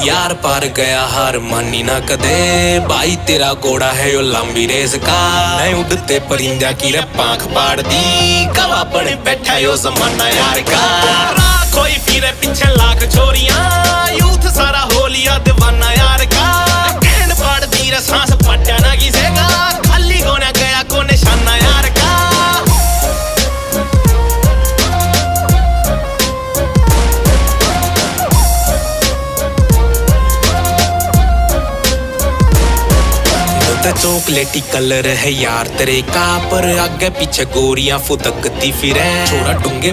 यार पार गया हार मानी ना कदे भाई तेरा घोड़ा है यो लंबी रेस का मैं उड़ते परिंदा की रे पांख पाड़ दी कवा बने बैठा यो जमाना यार का कोई फिरे पीछे लाख छोरियां यूथ सारा हो लिया दीवाना यार का कैंड पाड़ दी रे सांस पट्टा ना किसेगा खाली गोना गया को निशाना यार का चॉकलेटी कलर है यार तेरे का पर आगे पीछे गोरियां फुदकती फिरे छोरा डूंगे